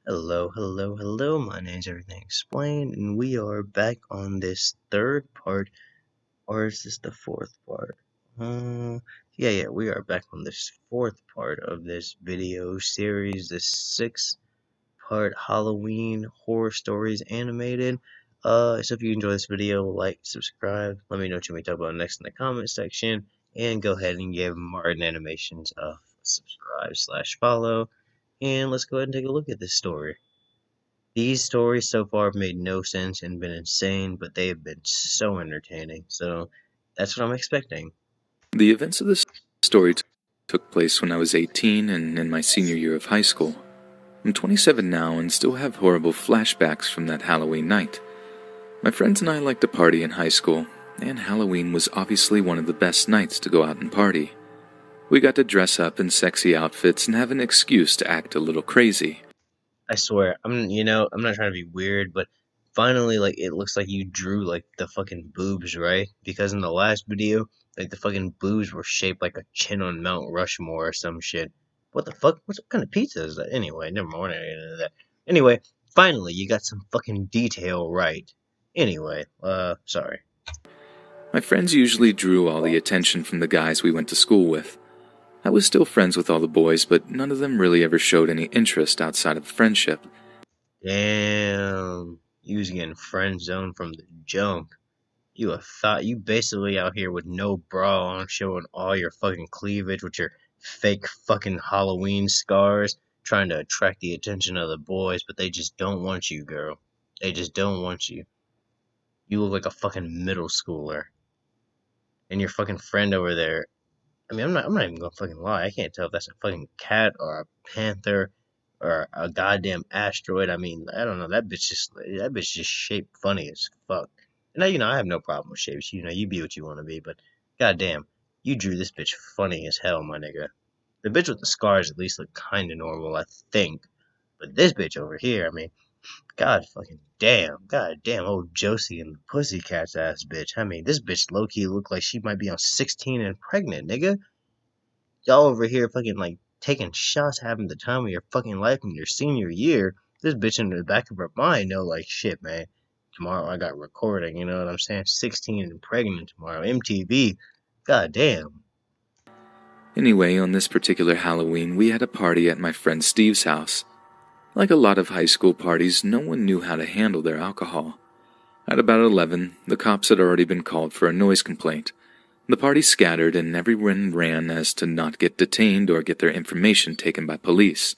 Hello, hello, hello. My name's Everything Explained, and we are back on this third part, or is this the fourth part? Yeah, we are back on this fourth part of this video series, this six-part Halloween horror stories animated. So if you enjoy this video, like, subscribe, let me know what you may talk about next in the comment section, and go ahead and give Martin Animations a subscribe/follow, and let's go ahead and take a look at this story. These stories so far have made no sense and been insane, but they have been so entertaining. So that's what I'm expecting. The events of this story took place when I was 18 and in my senior year of high school. I'm 27 now and still have horrible flashbacks from that Halloween night. My friends and I liked to party in high school, and Halloween was obviously one of the best nights to go out and party. We got to dress up in sexy outfits and have an excuse to act a little crazy. I swear, I'm not trying to be weird, but finally, like, it looks like you drew, like, the fucking boobs, right? Because in the last video, like, the fucking boobs were shaped like a chin on Mount Rushmore or some shit. What the fuck? What kind of pizza is that? Anyway, never mind, we're not gonna get into that. Anyway, finally, you got some fucking detail right. Anyway, sorry. My friends usually drew all the attention from the guys we went to school with. I was still friends with all the boys, but none of them really ever showed any interest outside of friendship. Damn, you was getting friend zoned from the jump. You a thought you basically out here with no bra on, showing all your fucking cleavage with your fake fucking Halloween scars, trying to attract the attention of the boys, but they just don't want you, girl. They just don't want you. You look like a fucking middle schooler, and your fucking friend over there. I mean, I'm not even gonna fucking lie. I can't tell if that's a fucking cat or a panther or a goddamn asteroid. I mean, I don't know. That bitch just shaped funny as fuck. And I have no problem with shapes. You be what you want to be. But goddamn, you drew this bitch funny as hell, my nigga. The bitch with the scars at least look kind of normal, I think. But this bitch over here, I mean, god damn, old Josie and the Pussycats ass bitch. I mean, this bitch low key look like she might be on 16 and pregnant, nigga. Y'all over here fucking like taking shots, having the time of your fucking life in your senior year. This bitch in the back of her mind know like shit, man. Tomorrow I got recording, you know what I'm saying? 16 and pregnant tomorrow. MTV. God damn. Anyway, on this particular Halloween, we had a party at my friend Steve's house. Like a lot of high school parties, no one knew how to handle their alcohol. At about 11, the cops had already been called for a noise complaint. The party scattered and everyone ran as to not get detained or get their information taken by police.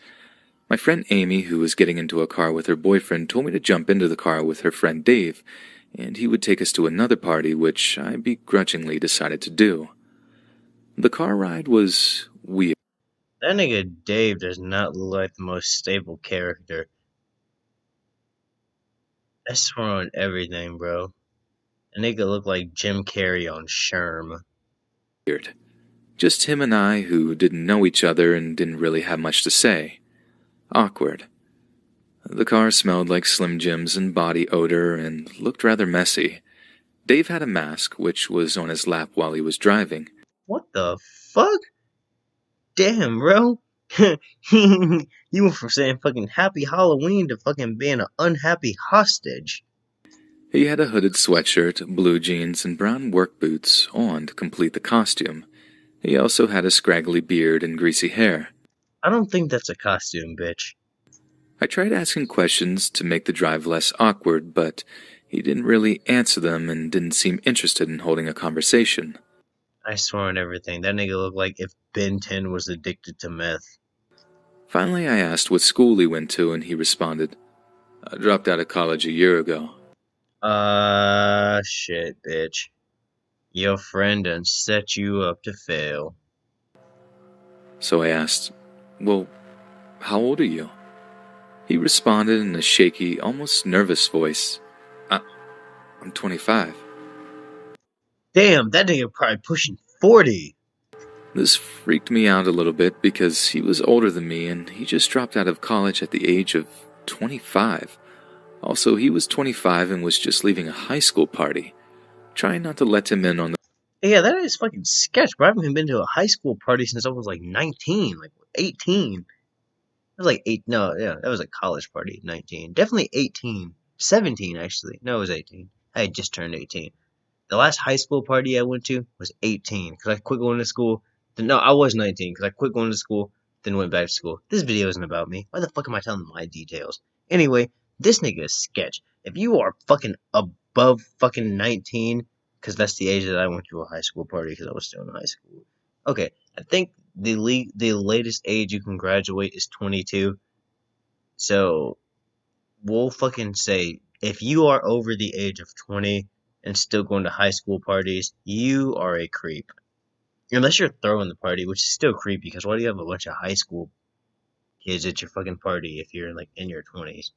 My friend Amy, who was getting into a car with her boyfriend, told me to jump into the car with her friend Dave, and he would take us to another party, which I begrudgingly decided to do. The car ride was weird. That nigga Dave does not look like the most stable character. I swear on everything, bro. That nigga look like Jim Carrey on Sherm. Just him and I, who didn't know each other and didn't really have much to say. Awkward. The car smelled like Slim Jims and body odor and looked rather messy. Dave had a mask, which was on his lap while he was driving. What the fuck? Damn, bro. You went from saying fucking happy Halloween to fucking being an unhappy hostage. He had a hooded sweatshirt, blue jeans, and brown work boots on to complete the costume. He also had a scraggly beard and greasy hair. I don't think that's a costume, bitch. I tried asking questions to make the drive less awkward, but he didn't really answer them and didn't seem interested in holding a conversation. I swear on everything. That nigga looked like if Ben 10 was addicted to meth. Finally, I asked what school he went to, and he responded, "I dropped out of college a year ago." Shit, bitch. Your friend done set you up to fail. So I asked, "Well, how old are you?" He responded in a shaky, almost nervous voice, "I'm 25. Damn, that nigga probably pushing 40. This freaked me out a little bit because he was older than me and he just dropped out of college at the age of 25. Also, he was 25 and was just leaving a high school party. Trying not to let him in on the... Yeah, that is fucking sketch, bro. I haven't been to a high school party since I was like 19, like 18. was like eight. No, yeah, that was a college party. 19, definitely 18, 17 actually. No, it was 18. I had just turned 18. The last high school party I went to was 18 because I quit going to school. No, I was 19 because I quit going to school, then went back to school. This video isn't about me. Why the fuck am I telling my details? Anyway, this nigga is sketch. If you are fucking above fucking 19, because that's the age that I went to a high school party because I was still in high school. Okay, I think the latest age you can graduate is 22. So we'll fucking say if you are over the age of 20 and still going to high school parties, you are a creep. Unless you're throwing the party, which is still creepy because why do you have a bunch of high school kids at your fucking party if you're like in your 20s?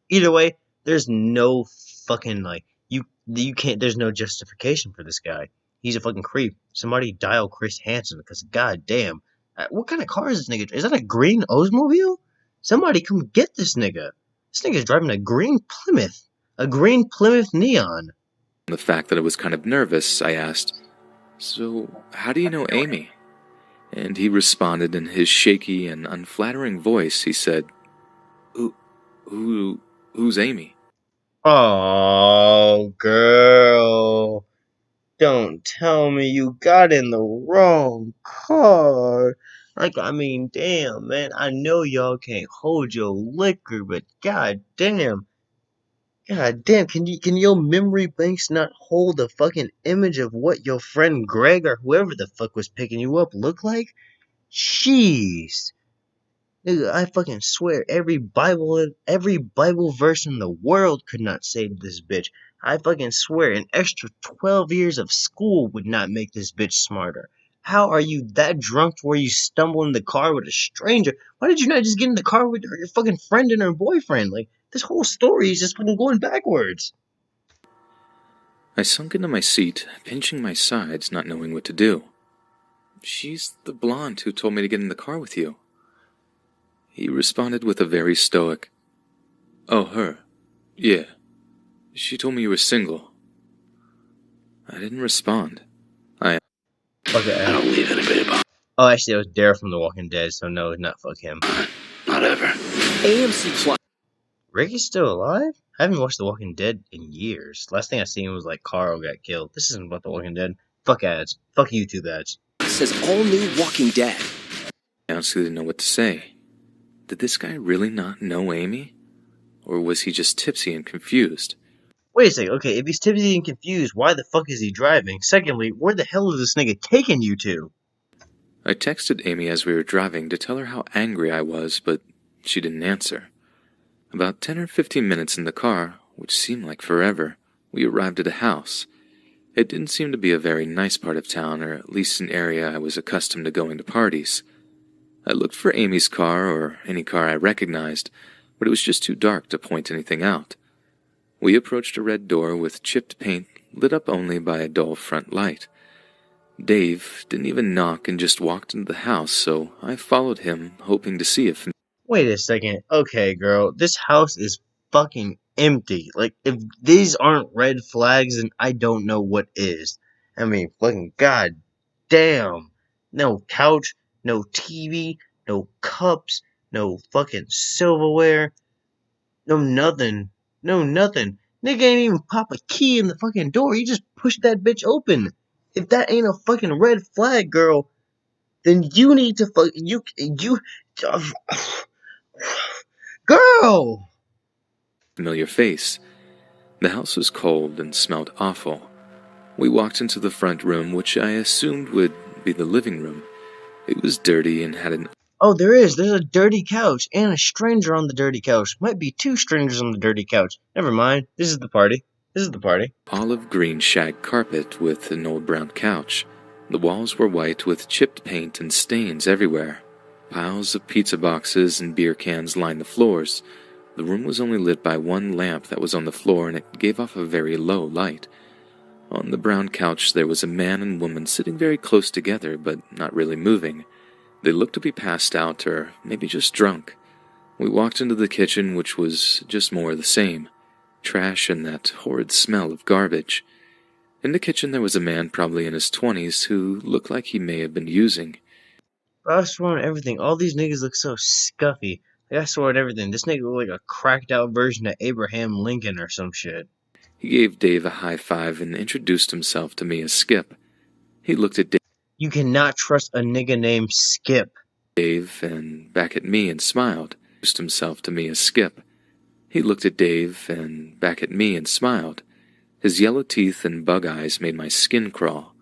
Either way, there's no fucking like you can't there's no justification for this guy. He's a fucking creep. Somebody dial Chris Hansen because goddamn, what kind of car is this nigga? Is that a green Oldsmobile? Somebody come get this nigga. This nigga's driving a green Plymouth Neon. The fact that I was kind of nervous, I asked, "So, how do you know Amy?" And he responded in his shaky and unflattering voice. He said, Who, who's Amy? Oh, girl. Don't tell me you got in the wrong car. Like, I mean, damn, man. I know y'all can't hold your liquor, but god damn, can your memory banks not hold the fucking image of what your friend Greg or whoever the fuck was picking you up look like? Jeez. Nigga, I fucking swear every Bible verse in the world could not save this bitch. I fucking swear an extra 12 years of school would not make this bitch smarter. How are you that drunk to where you stumble in the car with a stranger? Why did you not just get in the car with your fucking friend and her boyfriend? Like, this whole story is just fucking going backwards. I sunk into my seat, pinching my sides, not knowing what to do. She's the blonde who told me to get in the car with you. He responded with a very stoic, Oh, her. Yeah. She told me you were single. I didn't respond. Fuck it. I don't leave anybody behind. Oh, actually, that was Dare from The Walking Dead, so no, not fuck him. Not ever. AMC Plus. Rick is still alive? I haven't watched The Walking Dead in years. Last thing I seen was like Carl got killed. This isn't about The Walking Dead. Fuck ads. Fuck YouTube ads. Says all new Walking Dead. I honestly didn't know what to say. Did this guy really not know Amy? Or was he just tipsy and confused? Wait a second. Okay, if he's tipsy and confused, why the fuck is he driving? Secondly, where the hell is this nigga taking you to? I texted Amy as we were driving to tell her how angry I was, but she didn't answer. About 10 or 15 minutes in the car, which seemed like forever, we arrived at a house. It didn't seem to be a very nice part of town, or at least an area I was accustomed to going to parties. I looked for Amy's car, or any car I recognized, but it was just too dark to point anything out. We approached a red door with chipped paint lit up only by a dull front light. Dave didn't even knock and just walked into the house, so I followed him, hoping to see if... Wait a second. Okay, girl, this house is fucking empty. Like, if these aren't red flags, then I don't know what is. I mean, fucking god damn. No couch, no TV, no cups, no fucking silverware, no nothing. No nothing. Nigga ain't even pop a key in the fucking door. You just push that bitch open. If that ain't a fucking red flag, girl, then you need to girl. familiar face. The house was cold and smelled awful. We walked into the front room, which I assumed would be the living room. It was dirty and had an Oh, there's a dirty couch and a stranger on the dirty couch. Might be two strangers on the dirty couch. Never mind. This is the party. This is the party. olive green shag carpet with an old brown couch. The walls were white with chipped paint and stains everywhere. Piles of pizza boxes and beer cans lined the floors. The room was only lit by one lamp that was on the floor, and it gave off a very low light. On the brown couch there was a man and woman sitting very close together, but not really moving. They looked to be passed out, or maybe just drunk. We walked into the kitchen, which was just more of the same. Trash and that horrid smell of garbage. In the kitchen there was a man probably in his 20s who looked like he may have been using. Bro, I swear on everything. All these niggas look so scuffy. I swear on everything, this nigga look like a cracked out version of Abraham Lincoln or some shit. He gave Dave a high five and introduced himself to me as Skip. He looked at You cannot trust a nigga named Skip. Dave and back at me and smiled. He introduced himself to me as Skip. He looked at Dave and back at me and smiled. His yellow teeth and bug eyes made my skin crawl.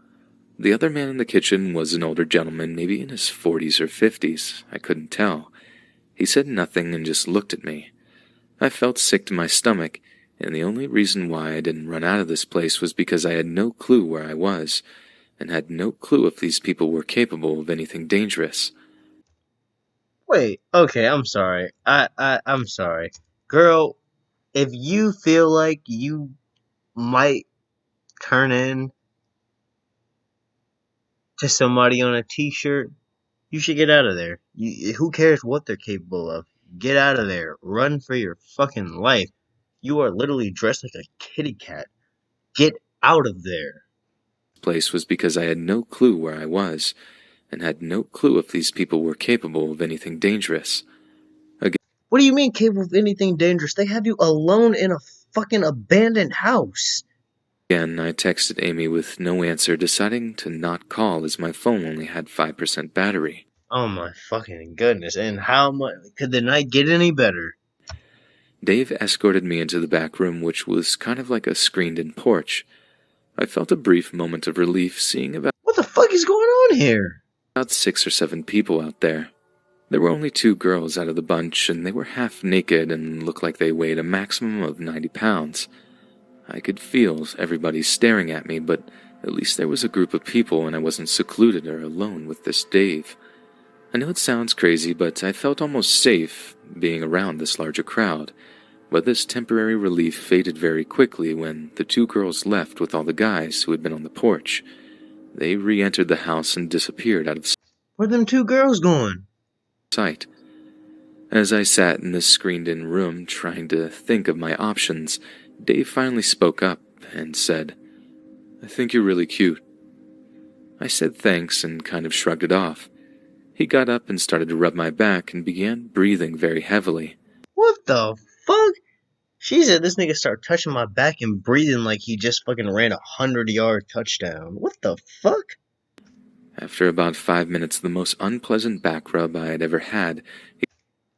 The other man in the kitchen was an older gentleman, maybe in his 40s or 50s. I couldn't tell. He said nothing and just looked at me. I felt sick to my stomach, and the only reason why I didn't run out of this place was because I had no clue where I was, and had no clue if these people were capable of anything dangerous. Wait, okay, I'm sorry. I'm sorry. Girl, if you feel like you might turn in to somebody on a t-shirt, you should get out of there. Who cares what they're capable of? Get out of there. Run for your fucking life. You are literally dressed like a kitty cat. Get out of there. Place was because I had no clue where I was, and had no clue if these people were capable of anything dangerous. What do you mean capable of anything dangerous? They have you alone in a fucking abandoned house. Again, I texted Amy with no answer, deciding to not call as my phone only had 5% battery. Oh my fucking goodness. And how much could the night get any better? Dave escorted me into the back room, which was kind of like a screened-in porch. I felt a brief moment of relief seeing What the fuck is going on here? about 6 or 7 people out there. There were only 2 girls out of the bunch, and they were half naked and looked like they weighed a maximum of 90 pounds. I could feel everybody staring at me, but at least there was a group of people and I wasn't secluded or alone with this Dave. I know it sounds crazy, but I felt almost safe being around this larger crowd. But this temporary relief faded very quickly when the 2 girls left with all the guys who had been on the porch. They re-entered the house and disappeared out of Where them 2 girls going? sight. As I sat in this screened-in room trying to think of my options, Dave finally spoke up and said, "I think you're really cute." I said thanks and kind of shrugged it off. He got up and started to rub my back and began breathing very heavily. What the fuck? She said this nigga started touching my back and breathing like he just fucking ran 100-yard touchdown. What the fuck? After about 5 minutes of the most unpleasant back rub I had ever had,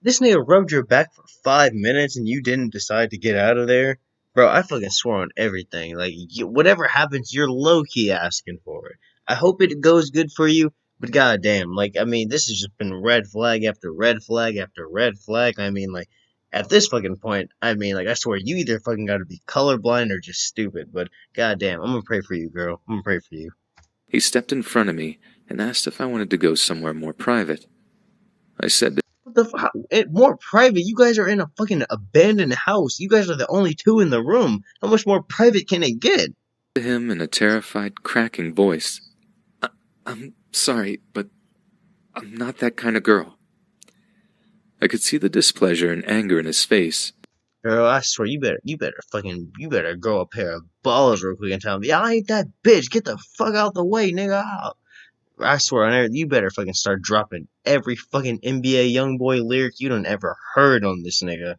This nigga rubbed your back for 5 minutes and you didn't decide to get out of there? Bro, I fucking swore on everything. Like, whatever happens, you're low-key asking for it. I hope it goes good for you, but goddamn, like, I mean, this has just been red flag after red flag after red flag. I mean, like, at this fucking point, I mean, like, I swear, you either fucking gotta be colorblind or just stupid, but goddamn, I'm gonna pray for you, girl. I'm gonna pray for you. he stepped in front of me and asked if I wanted to go somewhere more private. I said What the fuck? More private? You guys are in a fucking abandoned house. You guys are the only 2 in the room. How much more private can it get? to him in a terrified, cracking voice, I'm sorry, but I'm not that kind of girl." I could see the displeasure and anger in his face. Girl, I swear, you better grow a pair of balls real quick and tell me, yeah, I ain't that bitch. Get the fuck out the way, nigga. I swear on everything, you better fucking start dropping every fucking NBA YoungBoy lyric you done ever heard on this nigga.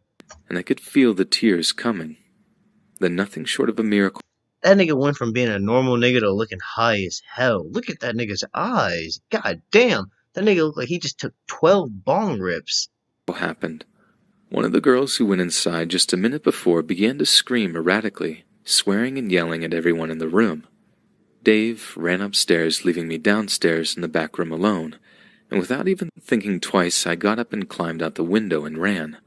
And I could feel the tears coming. Then nothing short of a miracle That nigga went from being a normal nigga to looking high as hell. Look at that nigga's eyes. God damn. That nigga looked like he just took 12 bong rips. happened. One of the girls who went inside just a minute before began to scream erratically, swearing and yelling at everyone in the room. Dave ran upstairs, leaving me downstairs in the back room alone, and without even thinking twice, I got up and climbed out the window and ran.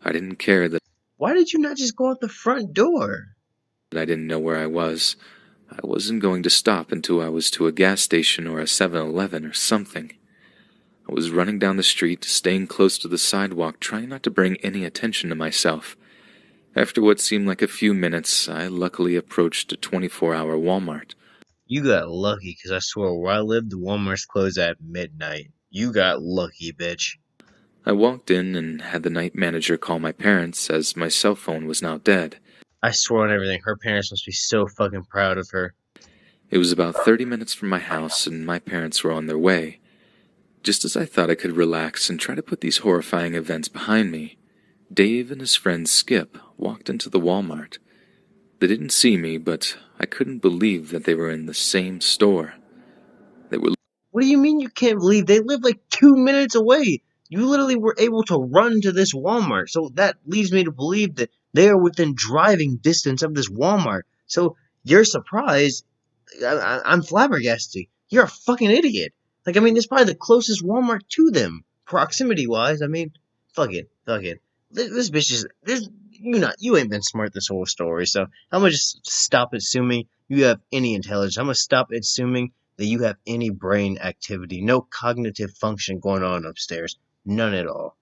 I didn't care that Why did you not just go out the front door? I didn't know where I was. I wasn't going to stop until I was to a gas station or a 7-Eleven or something. I was running down the street, staying close to the sidewalk, trying not to bring any attention to myself. After what seemed like a few minutes, I luckily approached a 24-hour Walmart. You got lucky, cause I swear where I live, the Walmart's close at midnight. You got lucky, bitch. I walked in and had the night manager call my parents as my cell phone was now dead. I swear on everything, her parents must be so fucking proud of her. It was about 30 minutes from my house and my parents were on their way. Just as I thought I could relax and try to put these horrifying events behind me, Dave and his friend Skip walked into the Walmart. They didn't see me, but I couldn't believe that they were in the same store. They were What do you mean you can't believe they live like 2 minutes away? You literally were able to run to this Walmart, so that leads me to believe that they are within driving distance of this Walmart. So you're surprised. I'm flabbergasted. You're a fucking idiot. Like, I mean, it's probably the closest Walmart to them, proximity wise. I mean, fuck it. This bitch is this. You ain't been smart this whole story. So I'm gonna just stop assuming you have any intelligence. I'm gonna stop assuming that you have any brain activity, no cognitive function going on upstairs, none at all.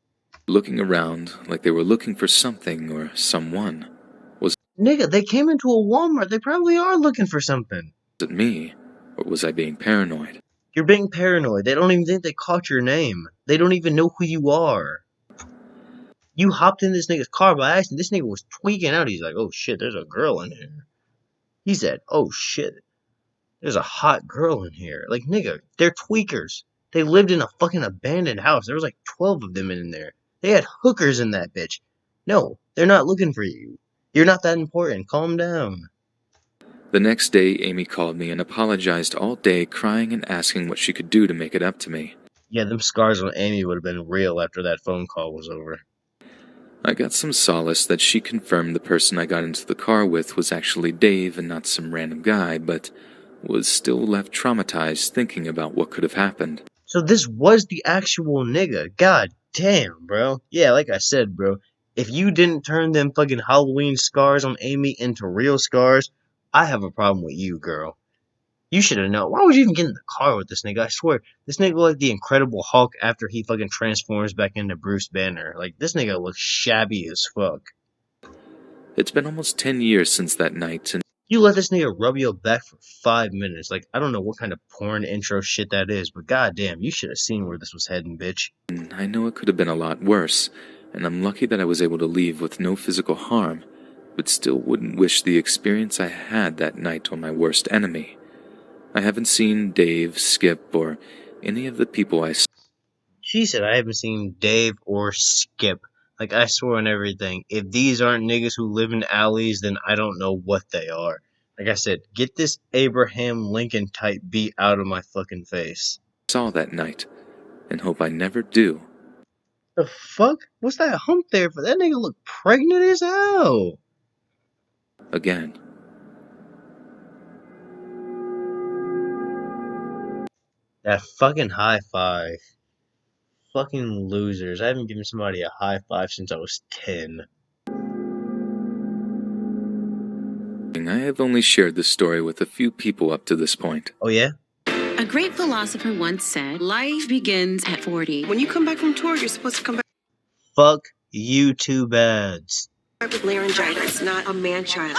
looking around like they were looking for something or someone. Was Nigga, they came into a Walmart. They probably are looking for something. it me, or was I being paranoid? You're being paranoid. They don't even think they caught your name. They don't even know who you are. You hopped in this nigga's car by accident. This nigga was tweaking out. He's like, oh shit, there's a girl in here. He said, oh shit, there's a hot girl in here. Like, nigga, they're tweakers. They lived in a fucking abandoned house. There was like 12 of them in there. They had hookers in that bitch. No, they're not looking for you. You're not that important. Calm down. The next day, Amy called me and apologized all day, crying and asking what she could do to make it up to me. Yeah, them scars on Amy would have been real after that phone call was over. I got some solace that she confirmed the person I got into the car with was actually Dave and not some random guy, but was still left traumatized thinking about what could have happened. So this was the actual nigga. God damn, bro. Yeah, like I said, bro. If you didn't turn them fucking Halloween scars on Amy into real scars, I have a problem with you, girl. You should have known. Why would you even get in the car with this nigga? I swear, this nigga looked like the Incredible Hulk after he fucking transforms back into Bruce Banner. Like, this nigga looks shabby as fuck. It's been almost 10 years since that night, and You let this nigga rub your back for 5 minutes. Like, I don't know what kind of porn intro shit that is, but goddamn, you should have seen where this was heading, bitch. I know it could have been a lot worse, and I'm lucky that I was able to leave with no physical harm, but still wouldn't wish the experience I had that night on my worst enemy. I haven't seen Dave, Skip, or any of the people I saw. She said I haven't seen Dave or Skip. Like, I swear on everything. If these aren't niggas who live in alleys, then I don't know what they are. Like I said, get this Abraham Lincoln type beat out of my fucking face. That night, and hope I never do. The fuck? What's that hump there for? That nigga look pregnant as hell. Again. That fucking high five. Fucking losers. I haven't given somebody a high five since I was 10. I have only shared this story with a few people up to this point. Oh, yeah? A great philosopher once said, life begins at 40. When you come back from tour, you're supposed to come back Fuck you two bads. with laryngitis, not a man-child.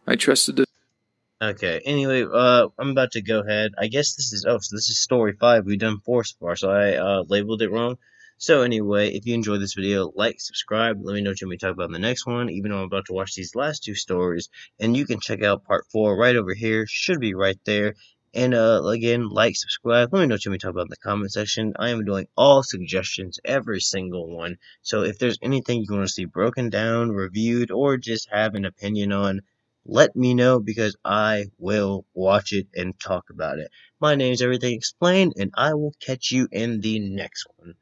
I trusted it. Okay, anyway, I'm about to go ahead. I guess this is, so this is story 5. We've done 4 so far, so I, labeled it wrong. So anyway, if you enjoyed this video, like, subscribe, let me know what you want me to talk about in the next one, even though I'm about to watch these last 2 stories, and you can check out part 4 right over here, should be right there, and, again, like, subscribe, let me know what you want me to talk about in the comment section. I am doing all suggestions, every single one, so if there's anything you want to see broken down, reviewed, or just have an opinion on, let me know because I will watch it and talk about it. My name's Everything Explained, and I will catch you in the next one.